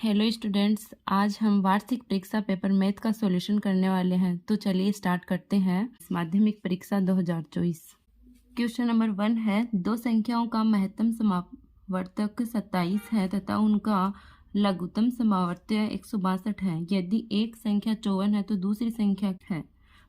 Hello students, आज हम वार्षिक परीक्षा पेपर मैथ का सॉल्यूशन करने वाले हैं। तो चलिए स्टार्ट करते हैं। माध्यमिक परीक्षा 2024 क्वेश्चन नंबर 1 है, दो संख्याओं का महत्तम समावर्तक 27 है तथा उनका लघुत्तम समावर्त्य 162 है। यदि एक संख्या 54 है तो दूसरी संख्या है,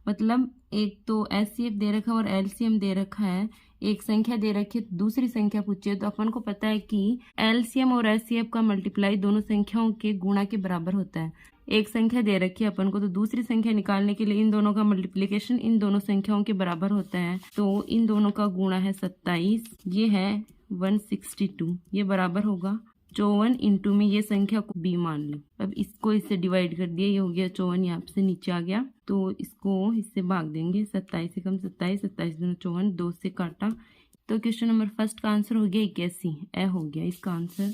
मतलब एक तो एचसीएफ दे रखा है और एलसीएम दे रखा है। एक संख्या दे रखी है तो दूसरी संख्या पूछी है, तो अपन को पता है कि एलसीएम और एचसीएफ का मल्टीप्लाई दोनों संख्याओं के गुणा के बराबर होता है। एक संख्या दे रखी है अपन को, तो दूसरी संख्या निकालने के लिए इन दोनों का मल्टीप्लिकेशन इन दोनों संख्याओं के बराबर होता है। तो इन दोनों का गुणा है 27, ये है 162, ये बराबर होगा 54 इंटू में ये संख्या को b मान ली। अब इसको इससे डिवाइड कर दिया, ये हो गया 54, यहाँ से नीचे आ गया, तो इसको इससे भाग देंगे। 27 से कम 27, 27 दूना 54, 2 से काटा। तो क्वेश्चन नंबर फर्स्ट का आंसर हो गया 81, ए हो गया इसका आंसर।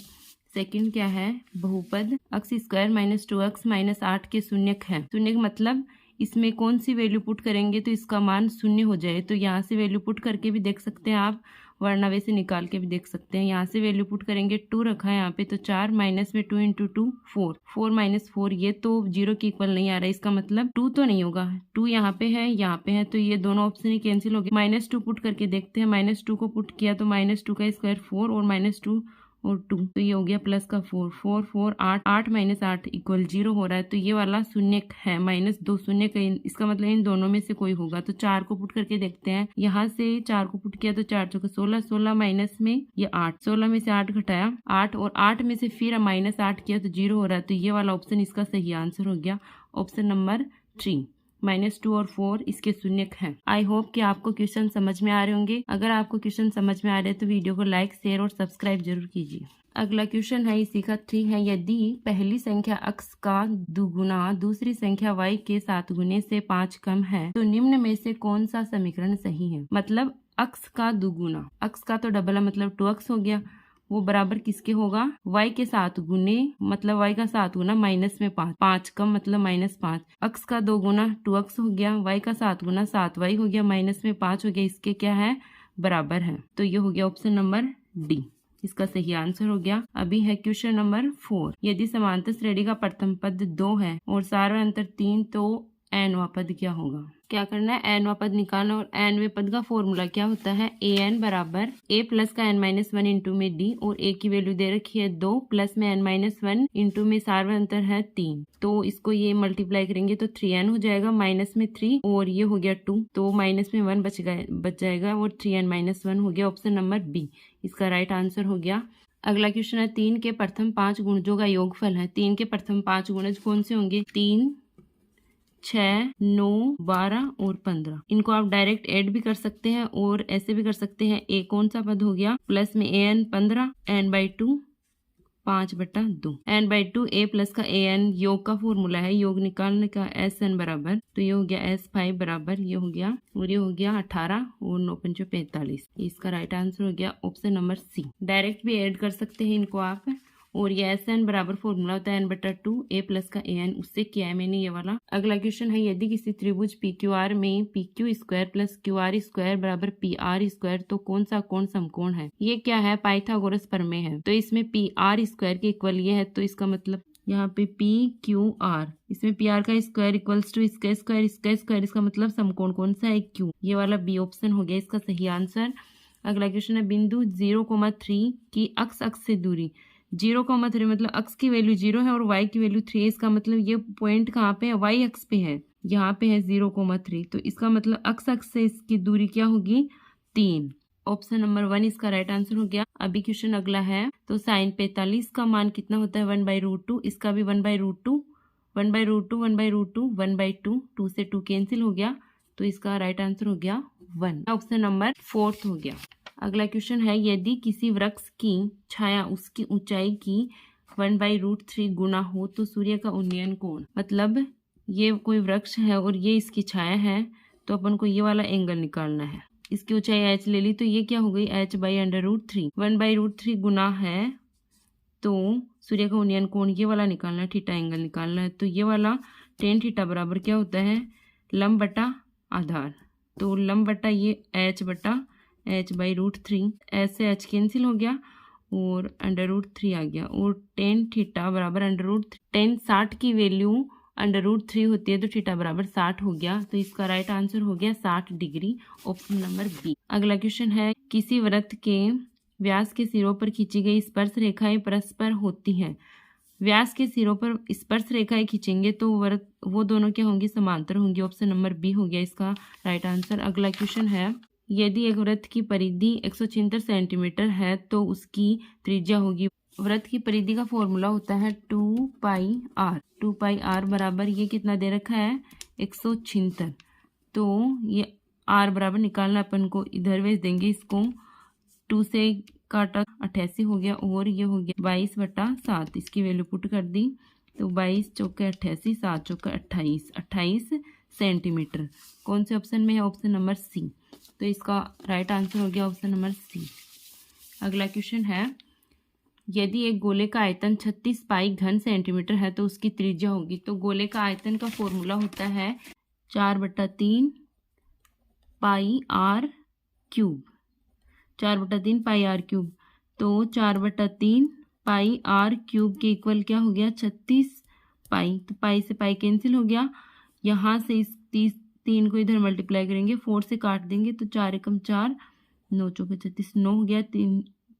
सेकंड क्या है, बहुपद x square minus 2x minus 8 के शून्यक है। शून्यक मतलब इसमें कौन सी वैल्यू पुट करेंगे तो इसका मान शून्य हो जाए। तो यहाँ से वैल्यू पुट करके भी देख सकते हैं आप, वरना वैसे निकाल के भी देख सकते हैं। यहाँ से वैल्यू पुट करेंगे, 2 रखा है यहाँ पे, तो 4 माइनस में 2 इंटू 2 4, 4 माइनस 4, ये तो 0 के इक्वल नहीं आ रहा है। इसका मतलब 2 तो नहीं होगा, 2 यहाँ पे है, यहाँ पे है, तो ये दोनों ऑप्शन ही कैंसिल हो गए। -2 पुट करके देखते हैं। -2 को पुट किया तो -2 का स्क्वायर 4 और -2 और 2, तो ये हो गया प्लस का 4, 4 4 8, 8 माइनस 8 इक्वल 0 हो रहा है। तो ये वाला शून्य है, -2 शून्य का, इसका मतलब इन दोनों में से कोई होगा। तो 4 को पुट करके देखते हैं। यहाँ से 4 को पुट किया तो 4 चौका 16, 16 माइनस में ये 8, 16 में से 8 घटाया 8 और 8 में से फिर -8 किया तो 0 हो रहा है। तो ये वाला ऑप्शन इसका सही आंसर हो गया, ऑप्शन नंबर 3। -2 और 4 इसके शून्यक हैं। आई होप कि आपको क्वेश्चन समझ में आ रहे होंगे। अगर आपको क्वेश्चन समझ में आ रहे हैं तो वीडियो को लाइक, शेयर और सब्सक्राइब जरूर कीजिए। अगला क्वेश्चन है इसी का 3 है, यदि पहली संख्या x का दुगुना दूसरी संख्या y के 7 गुने से 5 कम है तो निम्न में से कौन सा समीकरण सही है। मतलब x का दुगुना, x का तो डबल है मतलब 2x हो गया, वो बराबर किसके होगा, y के 7 गुने, मतलब y का 7 गुना माइनस में 5, 5 कम मतलब -5, x का 2 गुना 2x हो गया, y का 7 गुना 7y हो गया, माइनस में 5 हो गया, इसके क्या है, बराबर है। तो ये हो गया ऑप्शन नंबर डी, इसका सही आंसर हो गया। अभी है क्वेश्चन नंबर 4, यदि समांतर श्रेणी का प्रथम पद 2 है और सारा अंतर 3 तो nवां पद क्या होगा। क्या करना है, nवां पद निकालना, और nवें पद का फॉर्मूला क्या होता है, an बराबर a प्लस का n-1 इंटू में d, और a की वैल्यू दे रखी है 2 प्लस में n-1 इंटू में सारा अंतर है 3, तो इसको ये मल्टीप्लाई करेंगे तो 3n हो जाएगा, माइनस में 3 और ये हो गया 2, तो माइनस में 1 बच जाएगा और 3n-1 हो गया, ऑप्शन नंबर बी इसका राइट आंसर हो गया। अगला क्वेश्चन है, 3 के प्रथम 5 गुणजों का योगफल है। 3 के प्रथम 5 गुणज कौन से होंगे, 3, 6, 9, 12 और 15। इनको आप डायरेक्ट ऐड भी कर सकते हैं और ऐसे भी कर सकते हैं। ए कौन सा पद हो गया, प्लस में an 15, n/2 5/2, n/2 a plus का an, योग का फॉर्मूला है, योग निकालने का, SN बराबर, तो ये हो गया S5 बराबर, ये हो गया और ये हो गया 18 और 9 पंचो 45, इसका राइट आंसर हो गया ऑप्शन नंबर सी। डायरेक्ट भी ऐड कर सकते हैं इनको आप, और ये SN बराबर फॉर्मूला होता है n/2 a प्लस का an, उससे किया है मैंने ये वाला। अगला क्वेश्चन है, यदि किसी त्रिभुज PQR में PQ square plus QR square बराबर PR स्क्वायर तो कौन सा कोण समकोण है। ये क्या है, पाइथागोरस प्रमेय है। तो इसमें PR स्क्वायर के इक्वल ये है, तो इसका मतलब यहाँ पे PQR, इसमें PR का स्क्वायर इक्वल्स टू इसका स्क्वायर, इसका स्क्वायर, इसका मतलब समकोण कौन सा है, Q, ये वाला बी ऑप्शन हो गया इसका सही आंसर। अगला क्वेश्चन है, बिंदु 0,3 की अक्ष से दूरी 0,3 मतलब x की वैल्यू 0 है और y की वैल्यू 3 है। इसका मतलब ये पॉइंट कहाँ पे है, y अक्ष पे है, यहाँ पे है 0,3, तो इसका मतलब x अक्ष से इसकी दूरी क्या होगी, 3, ऑप्शन नंबर 1 इसका राइट आंसर हो गया। अभी क्वेश्चन अगला है, तो sin 45 का मान कितना होता है, 1/√2, इसका भी 1/√2, 1/√2, 1/√2, 1/2, 2 से 2 कैंसिल हो गया, तो इसका राइट आंसर हो गया 1, ऑप्शन नंबर 4 हो गया। अगला क्वेश्चन है, यदि किसी वृक्ष की छाया उसकी ऊंचाई की 1/√3 गुना हो तो सूर्य का उन्नयन कोण, मतलब ये कोई वृक्ष है और ये इसकी छाया है, तो अपन को ये वाला एंगल निकालना है। इसकी ऊंचाई h ले ली तो ये क्या हो गई, h/√3, 1/√3 गुना है तो सूर्य का उन्नयन कोण ये वाला निकालना है, थीटा एंगल निकालना है। तो ये वाला tan थीटा बराबर क्या होता है, लंब बटा आधार, तो लंब बटा ये h/√3, ऐसे h कैंसिल हो गया और √3 आ गया, और टेन थीटा बराबर √10। 60 की वैल्यू √3 होती है तो थीटा बराबर 60 हो गया। तो इसका राइट आंसर हो गया 60 डिग्री, ऑप्शन नंबर बी। अगला क्वेश्चन है, किसी वृत्त के व्यास के सिरों पर खींची गई स्पर्श रेखाएं परस्पर होती हैं। व्यास के सिरों पर स्पर्श रेखाएं खींचेंगे तो वो दोनों क्या होंगी, समांतर होंगी। ऑप्शन नंबर बी हो गया इसका राइट आंसर। अगला क्वेश्चन है, यदि एक वृत्त की परिधि 176 सेंटीमीटर है तो उसकी त्रिज्या होगी। वृत्त की परिधि का फॉर्मूला होता है 2πr। 2πr बराबर ये कितना दे रखा है, 176। तो ये r बराबर निकालना, अपन को इधर भेज देंगे इसको। 2 से काटा 88 हो गया, और ये हो गया 22/7। इसकी वैल्यू पुट कर दी तो 22 चौके 88, 7 चौके 28 सेंटीमीटर। कौन से ऑप्शन में है, ऑप्शन नंबर सी। तो इसका राइट आंसर हो गया ऑप्शन नंबर सी। अगला क्वेश्चन है, यदि एक गोले का आयतन 36 पाई घन सेंटीमीटर है तो उसकी त्रिज्या होगी। तो गोले का आयतन का फॉर्मूला होता है 4/3 पाई r क्यूब। 4/3 पाई r क्यूब। तो 4/3 पाई r क्यूब के इक्वल क्या हो गया, 36 पाई। तो पाई से पाई कैंसिल हो गया। यहाँ से इस 3 को इधर मल्टीप्लाई करेंगे, 4 से काट देंगे तो 4 एकम 4, 9 चौके 36, 9 हो गया।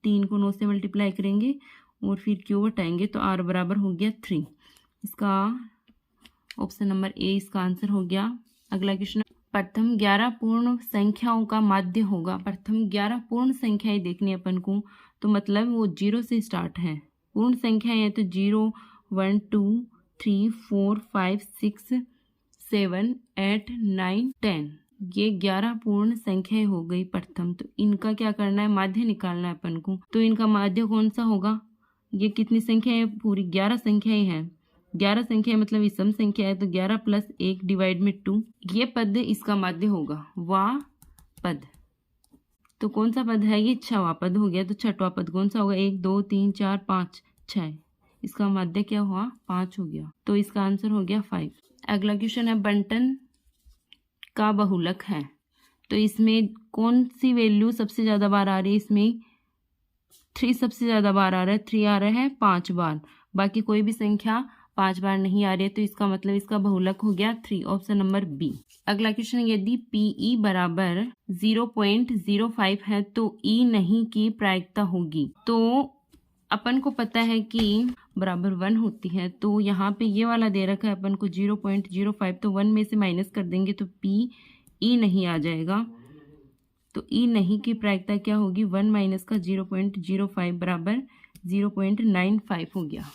3 को 9 से मल्टीप्लाई करेंगे और फिर क्यूब हटाएंगे तो r बराबर हो गया 3। इसका ऑप्शन नंबर ए इसका आंसर हो गया। अगला क्वेश्चन, प्रथम 11 पूर्ण संख्याओं का माध्य होगा। प्रथम 11 पूर्ण संख्याएं देखनी अपन को, तो मतलब वो 0 से स्टार्ट है। पूर्ण संख्याएं हैं तो 0, 1, 2, 3, 4, 5, 6, 7, 8, 9, 10, ये 11 पूर्ण संख्याएं हो गई प्रथम। तो इनका क्या करना है, माध्य निकालना है अपन को। तो इनका माध्य कौन सा होगा, ये कितनी संख्या है, पूरी 11 संख्याएं हैं। 11 संख्या मतलब विषम संख्या है, तो 11 + 1 डिवाइड में 2, ये पद इसका माध्य होगा। वां पद, तो कौन सा पद है, ये छवा पद हो गया। तो छठवां पद कौन सा होगा, 1, 2, 3, 4, 5, 6, इसका माध्य क्या हुआ, 5 हो गया। तो इसका आंसर हो गया 5। अगला क्वेश्चन है, बंटन का बहुलक है, तो इसमें कौन सी वैल्यू सबसे ज़्यादा बार आ रही है, इसमें 3 सबसे ज़्यादा बार आ रहा है। 3 आ रहा है 5 बार, बाकी कोई भी संख्या 5 बार नहीं आ रही है। तो इसका मतलब इसका बहुलक हो गया 3, ऑप्शन नंबर बी। अगला क्वेश्चन, यदि PE बराबर 0.05 है तो E नहीं की प्रायिकता होगी। तो अपन को पता है कि बराबर 1 होती है, तो यहाँ पे ये वाला दे रखा है अपन को 0.05, तो 1 में से माइनस कर देंगे तो PE नहीं आ जाएगा। तो E नहीं की प्रायिकता क्या होगी, 1 माइनस का 0.05 बराबर 0.95 हो गया,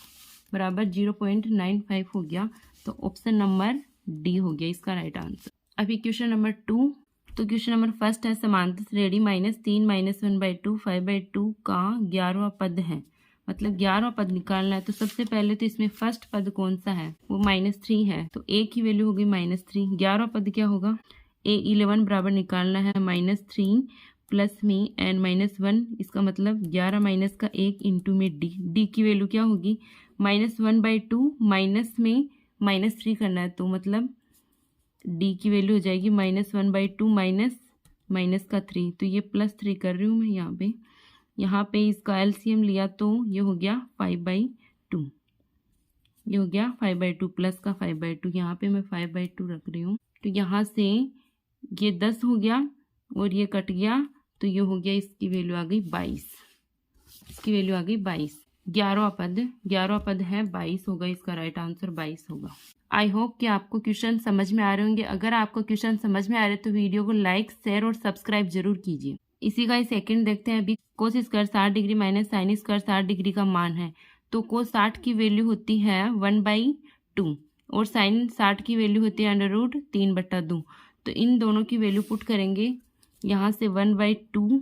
बराबर 0.95 हो गया। तो ऑप्शन नंबर डी हो गया इसका राइट आंसर। अभी क्वेश्चन नंबर 2, तो क्वेश्चन नंबर फर्स्ट है, समांतर श्रेणी -3 -1/2 5/2 का 11वां पद है। मतलब 11वां पद निकालना है। तो सबसे पहले तो इसमें फर्स्ट पद कौन सा है, वो -3 है, तो a की वैल्यू होगी -3। 11वां पद क्या होगा, A11 बराबर निकालना है -3 प्लस में n -1, इसका मतलब 11 माइनस का 1 इंटू में d की वैल्यू क्या होगी, -1/2 माइनस में -3 करना है, तो मतलब d की वैल्यू हो जाएगी -1/2 माइनस का 3, तो ये +3 कर रही हूँ मैं यहाँ पे इसका एलसीएम लिया तो ये हो गया 5/2, ये हो गया 5/2 प्लस का 5/2, यहाँ पे मैं 5/2 रख रही हूँ। तो यहाँ से ये 10 हो गया और ये कट गया, तो ये हो गया, इसकी वैल्यू आ गई 22, इसकी वैल्यू आ गई 22। 11वां पद है 22 होगा, इसका राइट आंसर 22 होगा। आई होप कि आपको क्वेश्चन समझ में आ रहे होंगे। अगर आपको क्वेश्चन समझ में आ रहे तो वीडियो को लाइक, शेयर और सब्सक्राइब जरूर कीजिए। इसी का सेकंड देखते हैं। अभी cos square 60 degree minus sine square 60 degree का मान है। तो कोस 60 की वैल्यू होती है 1/2 और साइन 60 की वैल्यू होती है √3/2। तो इन दोनों की वैल्यू पुट करेंगे। यहाँ से 1/2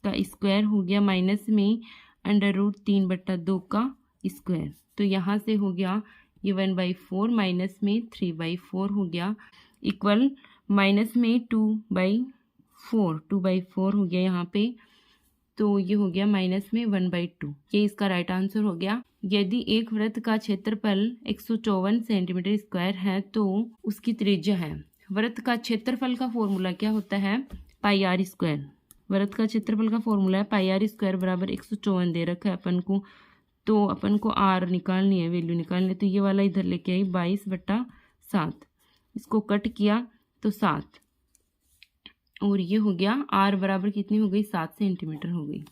का स्क्वायर हो गया माइनस में √3/2 का स्क्वायर, तो यहाँ से हो गया ये 1/4 माइनस में 3/4 हो गया, इक्वल माइनस में 2/4 हो गया यहाँ पे, तो ये हो गया माइनस में 1/2। ये इसका राइट आंसर हो गया। यदि एक वृत्त का क्षेत्रफल 154 सेंटीमीटर स्क्वायर है तो उसकी त्रिज्या है। वृत्त का क्षेत्रफल का फॉर्मूला क्या होता है, πr²। वृत्त का क्षेत्रफल का फॉर्मूला है पाई आर स्क्वायर बराबर 154 दे रखा है अपन को, तो अपन को आर निकालनी है, वैल्यू निकालनी है। तो ये वाला इधर लेके आई 22/7, इसको कट किया तो 7, और ये हो गया आर बराबर कितनी हो गई 7 सेंटीमीटर हो गई।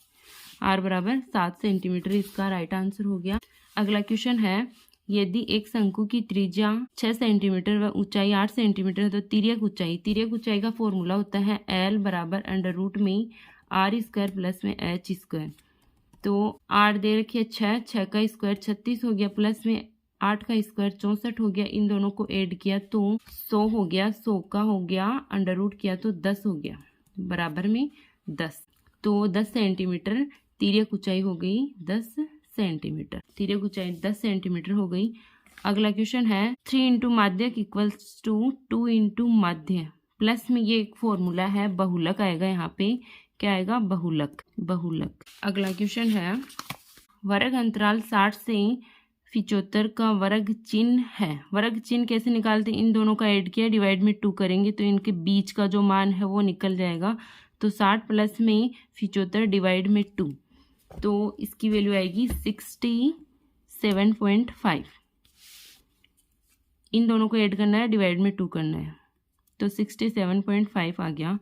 आर बराबर 7 सेंटीमीटर इसका राइट आंसर हो गया। अगला क्वेश्चन है, यदि एक शंकु की त्रिज्या 6 सेंटीमीटर व ऊंचाई 8 सेंटीमीटर है तो तिर्यक ऊंचाई का फॉर्मूला होता है एल बराबर अंडर रूट में आर स्क्वायर प्लस में एच स्क्वायर। तो आर दे रखी है 6 का स्क्वायर 36 हो गया, प्लस में 8 का स्क्वायर 64 हो गया, इन दोनों को ऐड किया तो 100 हो गया, 100 का हो गया अंडर रूट किया तो 10 हो गया, बराबर में 10। तो 10 सेंटीमीटर तिर्यक ऊंचाई हो गई 10 सेंटीमीटर, तिर्यक ऊंचाई 10 सेंटीमीटर हो गई। अगला क्वेश्चन है 3 इंटू माध्यक इक्वल्स टू 2 इंटू माध्य, प्लस में ये एक फॉर्मूला है बहुलक आएगा, यहाँ पे क्या आएगा बहुलक। अगला क्वेश्चन है, वर्ग अंतराल 60 से 75 का वर्ग चिन्ह है। वर्ग चिन्ह कैसे निकालते हैं, इन दोनों का ऐड किया डिवाइड में 2 करेंगे तो इनके बीच का जो मान है वो निकल जाएगा। तो 60 प्लस में 75 डिवाइड में 2, तो इसकी वैल्यू आएगी 67.5। इन दोनों को ऐड करना है, डिवाइड में 2 करना है, तो 67.5 आ गया।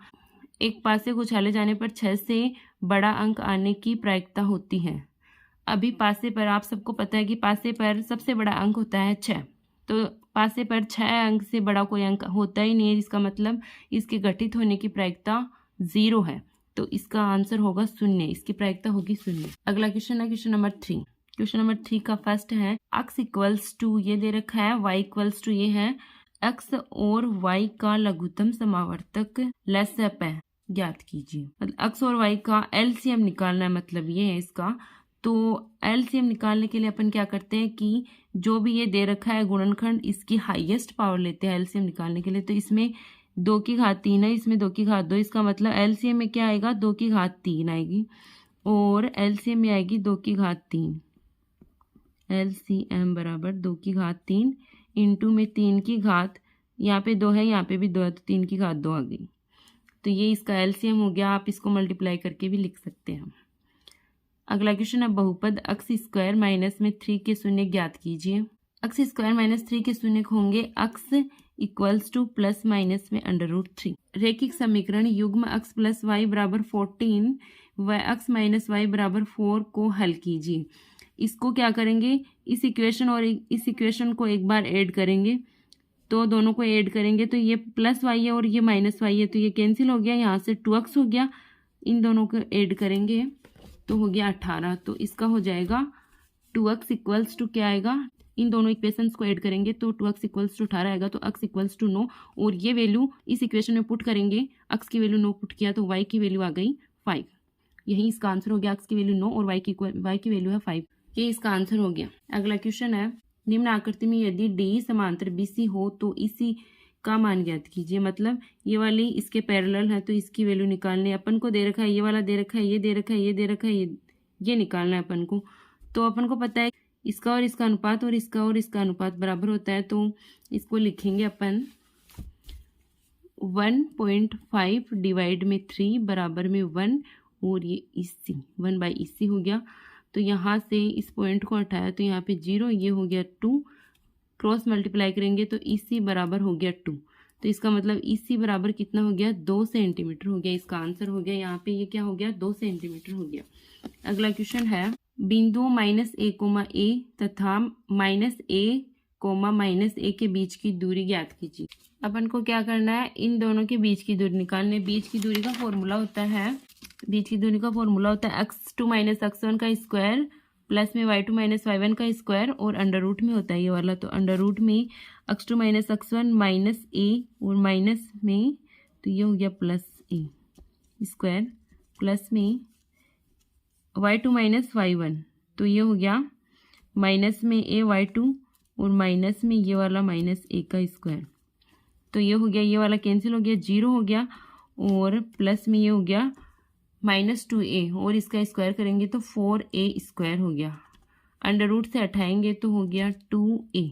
एक पासे को उछाले जाने पर 6 से बड़ा अंक आने की प्रायिकता होती है। अभी पासे पर आप सबको पता है कि पासे पर सबसे बड़ा अंक होता है 6, तो पासे पर 6 अंक से बड़ा कोई अंक होता ही नहीं है, इसका मतलब इसके घटित होने की प्रायिकता 0 है, तो इसका आंसर होगा 0, इसकी प्रायिकता होगी 0। अगला क्वेश्चन है क्वेश्चन नंबर 3। क्वेश्चन नंबर 3 का फर्स्ट है x इक्वल्स टू ये दे रखा है, y इक्वल्स टू ये है, x और y का लघुत्तम समावर्तक लसप है, ज्ञात कीजिए। मतलब x और y का एलसीएम निकालना है, मतलब ये है इसका। तो एलसीएम निकालने के लिए अपन क्या करते हैं कि जो भी ये दे रखा है गुणनखंड, इसकी हाईएस्ट पावर लेते हैं एलसीएम निकालने के लिए। तो इसमें 2 की घात 3 है, इसमें 2 की घात 2, इसका मतलब एलसीएम में क्या आएगा 2 की घात 3 आएगी, और एलसीएम में आएगी 2 की घात 3। एलसीएम बराबर 2 की घात 3 इंटू में 3 की घात, यहाँ पे 2 है यहाँ पे भी 2 है, तो 3 की घात 2 आ गई। तो ये इसका एलसीएम हो गया, आप इसको मल्टीप्लाई करके भी लिख सकते हैं। अगला क्वेश्चन है बहुपद x स्क्वायर माइनस में 3 के शून्य ज्ञात कीजिए। x स्क्वायर माइनस 3 के शून्य होंगे x equals two plus minus में अंडर रूट 3। रैखिक समीकरण युग्म x प्लस वाई बराबर 14 व x माइनस वाई बराबर 4 को हल कीजिए। इसको क्या करेंगे, इस इक्वेशन और इस इक्वेशन को एक बार ऐड करेंगे, तो दोनों को ऐड करेंगे तो ये प्लस वाई है और ये माइनस वाई है, तो ये कैंसिल हो गया, यहाँ से 2x हो गया, इन दोनों को ऐड करेंगे तो हो गया 18। तो इसका हो जाएगा 2x इक्वल्स टू क्या आएगा, इन दोनों इक्वेशंस को ऐड करेंगे तो 2x इक्वल्स टू 18 आएगा, तो x इक्वल्स टू 9, और ये वैल्यू इस इक्वेशन में पुट करेंगे, x की वैल्यू 9 पुट किया तो y की वैल्यू आ गई 5। यही इसका आंसर हो गया, x की वैल्यू 9 और y की वैल्यू है 5, ये इसका आंसर हो गया। अगला क्वेश्चन है निम्न आकृति में यदि डी समांतर BC हो तो इसी का मान ज्ञात कीजिए। मतलब ये वाली इसके पैरेलल है तो इसकी वैल्यू निकालनी है, अपन को दे रखा है ये वाला दे रखा है, ये दे रखा है, ये दे रखा है, ये निकालना है अपन को। तो अपन को पता है इसका और इसका अनुपात और इसका और इसका अनुपात बराबर होता है, तो इसको लिखेंगे अपन 1.5 डिवाइड में 3 बराबर में 1, और ये इसी 1/EC हो गया। तो यहाँ से इस पॉइंट को हटाया तो यहाँ पे 0, ये हो गया 2, क्रॉस मल्टीप्लाई करेंगे तो EC बराबर हो गया 2, तो इसका मतलब EC बराबर कितना हो गया 2 सेंटीमीटर हो गया, इसका आंसर हो गया यहाँ पे ये क्या हो गया 2 सेंटीमीटर हो गया। अगला क्वेश्चन है बिंदु -a, तथा -a, के बीच की दूरी ज्ञात कीजिए। अपन को क्या करना है, इन दोनों के बीच की दूरी निकालने। बीच की दूरी का फॉर्मूला होता है x2 - x1 का स्क्वायर प्लस में y2 - y1 का स्क्वायर, और अंडर रूट में होता है ये वाला, तो अंडर रूट में x2 - x1 माइनस a और माइनस में, तो ये हो गया प्लस a स्क्वायर, प्लस में y2 - y1, तो ये हो गया माइनस में a y2 और माइनस में ये वाला माइनस a का स्क्वायर, तो ये हो गया, ये वाला कैंसिल हो गया, 0 हो गया, और प्लस में ये हो गया -2a, और इसका स्क्वायर करेंगे तो 4a स्क्वायर हो गया, अंडर रूट से हटाएंगे तो हो गया 2a,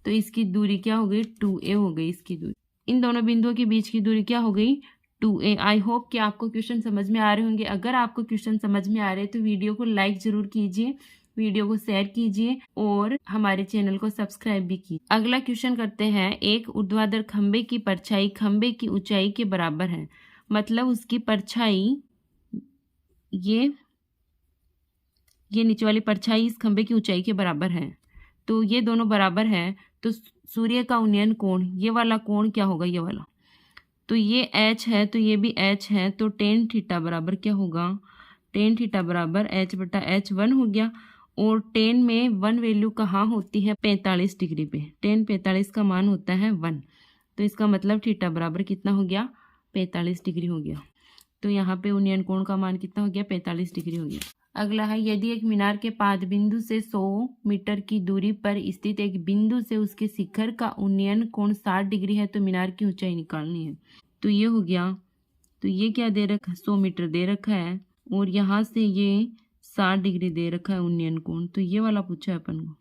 तो इसकी दूरी क्या हो गई 2a हो गई इसकी दूरी। इन दोनों बिंदुओं के बीच की दूरी क्या हो गई 2a। आई होप कि आपको क्वेश्चन समझ में आ रहे होंगे। अगर आपको क्वेश्चन समझ में आ रहे हैं तो वीडियो को लाइक जरूर कीजिए, वीडियो को शेयर कीजिए और हमारे चैनल को सब्सक्राइब भी कीजिए। अगला क्वेश्चन करते हैं। एक ऊर्ध्वाधर खंबे की परछाई खंबे की ऊंचाई के बराबर है, मतलब उसकी परछाई ये नीचे वाली परछाई इस खंबे की ऊंचाई के बराबर है। तो ये दोनों बराबर है, तो सूर्य का उन्नयन कोण, ये वाला कोण क्या होगा, ये वाला, तो ये h है तो ये भी h है, तो टेन थीटा बराबर क्या होगा, टेन थीटा बराबर h/h1 हो गया। और टेन में 1 वैल्यू कहाँ होती है, 45 डिग्री पे। टेन 45 का मान होता है 1, तो इसका मतलब थीटा बराबर कितना हो गया, 45 डिग्री हो गया। तो यहाँ पे उन्नयन कोण का मान कितना हो गया, 45 डिग्री हो गया। अगला है, यदि एक मीनार के पाद बिंदु से 100 मीटर की दूरी पर स्थित एक बिंदु से उसके शिखर का उन्नयन कोण 60 डिग्री है तो मीनार की ऊंचाई निकालनी है। तो ये हो गया, तो ये क्या दे रखा है, 100 मीटर दे रखा है और यहाँ से ये 60 डिग्री दे रखा है उन्नयन कोण। तो ये वाला पूछा है अपन को,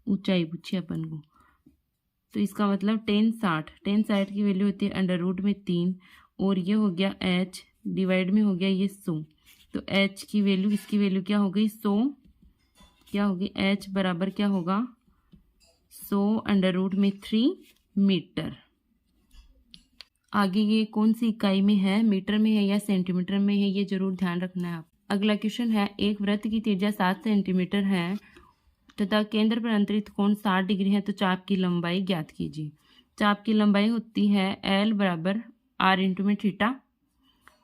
ऊंचाई पूछी है अपन को। तो इसका मतलब टेन 60 की वैल्यू होती है √3 और ये हो गया h डिवाइड में हो गया ये 100। तो h की वैल्यू, इसकी वैल्यू क्या हो गई 100, क्या होगी h बराबर क्या होगा 100 √3 मीटर। आगे ये कौन सी इकाई में है, मीटर में है या सेंटीमीटर में है, ये जरूर ध्यान रखना है आप। अगला क्वेश्चन है, एक वृत्त की त्रिज्या 7 सेंटीमीटर है तथा केंद्र पर अंतरित कोण 60 डिग्री है तो चाप की लंबाई ज्ञात कीजिए। चाप की लंबाई होती है L बराबर R इंटू में थीटा।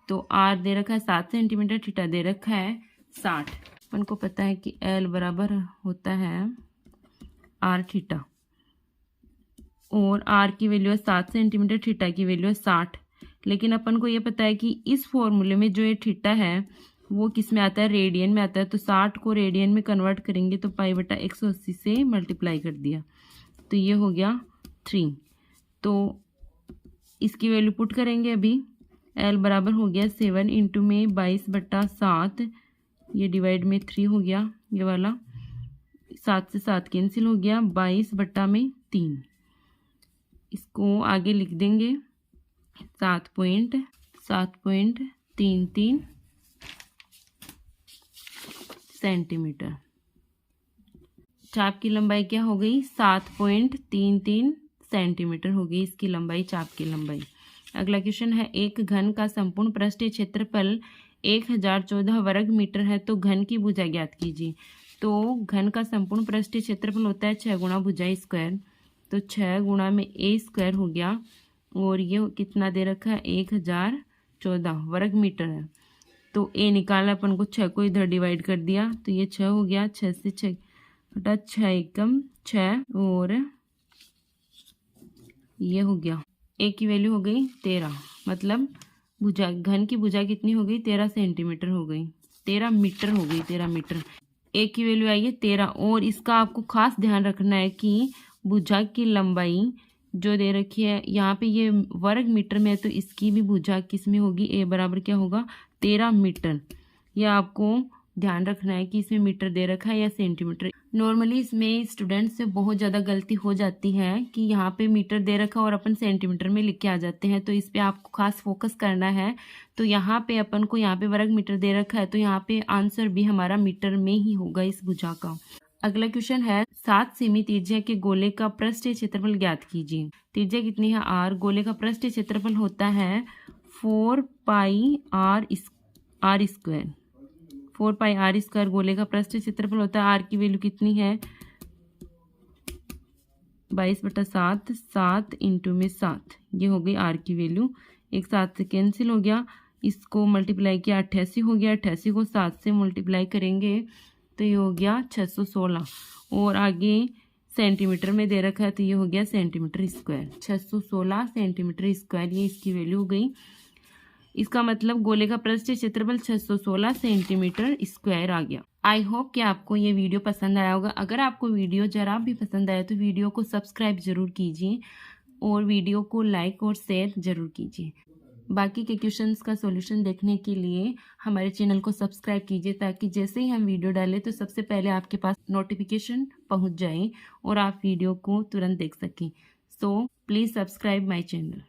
तो R दे रखा है 7 सेंटीमीटर, थीटा दे रखा है 60। अपन को पता है कि L बराबर होता है R थीटा और R की वैल्यू है 7 सेंटीमीटर, थीटा की वैल्यू है 60। लेकिन अपन को ये पता है कि इस फॉर्मूले में जो ये थीटा है वो किस में आता है, रेडियन में आता है। तो 60 को रेडियन में कन्वर्ट करेंगे तो π/180 से मल्टीप्लाई कर दिया तो ये हो गया 3। तो इसकी वैल्यू पुट करेंगे अभी। L बराबर हो गया 7 इंटू में 22/7, ये डिवाइड में 3 हो गया, ये वाला 7 से 7 कैंसिल हो गया, 22/3। इसको आगे लिख देंगे 7.33 सेंटीमीटर। चाप की लंबाई क्या हो गई, 7.33 सेंटीमीटर हो गई इसकी लंबाई, चाप की लंबाई। अगला क्वेश्चन है, एक घन का संपूर्ण पृष्ठीय क्षेत्रफल 1014 वर्ग मीटर है तो घन की भुजा ज्ञात कीजिए। तो घन का संपूर्ण पृष्ठीय क्षेत्रफल होता है 6 गुणा भुजा स्क्वायर। तो 6 गुणा में a स्क्वायर हो गया और ये कितना दे रखा है 1014 वर्ग मीटर है। तो a निकाला अपन को, 6 को इधर डिवाइड कर दिया तो ये 6 हो गया, 6 से 6 हटा 6 एकम 6 और ये हो गया, a की वैल्यू हो गई 13, मतलब भुजा, घन की भुजा कितनी हो गई 13 सेंटीमीटर हो गई, 13 मीटर हो गई, 13 मीटर। a की वैल्यू आई है 13 और इसका आपको खास ध्यान रखना है कि भुजा की लंबाई जो दे रखी है यहाँ पे ये वर्ग मीटर में है तो इसकी भी भुजा किस में होगी, a बराबर क्या होगा 13 मीटर। यह आपको ध्यान रखना है कि इसमें मीटर दे रखा है या सेंटीमीटर। नॉर्मली इसमें स्टूडेंट से बहुत ज़्यादा गलती हो जाती है कि यहाँ पे मीटर दे रखा और अपन सेंटीमीटर में लिख के आ जाते हैं, तो इस पे आपको खास फोकस करना है। तो यहाँ पे अपन को यहाँ पे वर्ग मीटर दे रखा है तो यहाँ पे आंसर भी हमारा मीटर में ही होगा इस भुजा का। अगला क्वेश्चन है, 7 सेमी त्रिज्या के गोले का पृष्ठीय क्षेत्रफल ज्ञात कीजिए। त्रिज्या कितनी है r, गोले का पृष्ठीय क्षेत्रफल होता है 4πr स्क्वायर। 4πr स्क्वायर गोले का पृष्ठीय क्षेत्रफल होता है। r की वैल्यू कितनी है 22/7, 7 इंटू में 7, ये हो गई r की वैल्यू। एक 7 से कैंसिल हो गया, इसको मल्टीप्लाई किया 88 हो गया, 88 को 7 से मल्टीप्लाई करेंगे तो ये हो गया 616 और आगे सेंटीमीटर में दे रखा है तो ये हो गया सेंटीमीटर स्क्वायर, 616 सेंटीमीटर स्क्वायर, ये इसकी वैल्यू हो गई। इसका मतलब गोले का पृष्ठीय क्षेत्रफल 616 सेंटीमीटर स्क्वायर आ गया। आई होप कि आपको ये वीडियो पसंद आया होगा। अगर आपको वीडियो जरा भी पसंद आया तो वीडियो को सब्सक्राइब जरूर कीजिए और वीडियो को लाइक और शेयर जरूर कीजिए। बाकी के क्वेश्चंस का सॉल्यूशन देखने के लिए हमारे चैनल को सब्सक्राइब कीजिए ताकि जैसे ही हम वीडियो डालें तो सबसे पहले आपके पास नोटिफिकेशन पहुंच जाए और आप वीडियो को तुरंत देख सकें। So please subscribe my channel.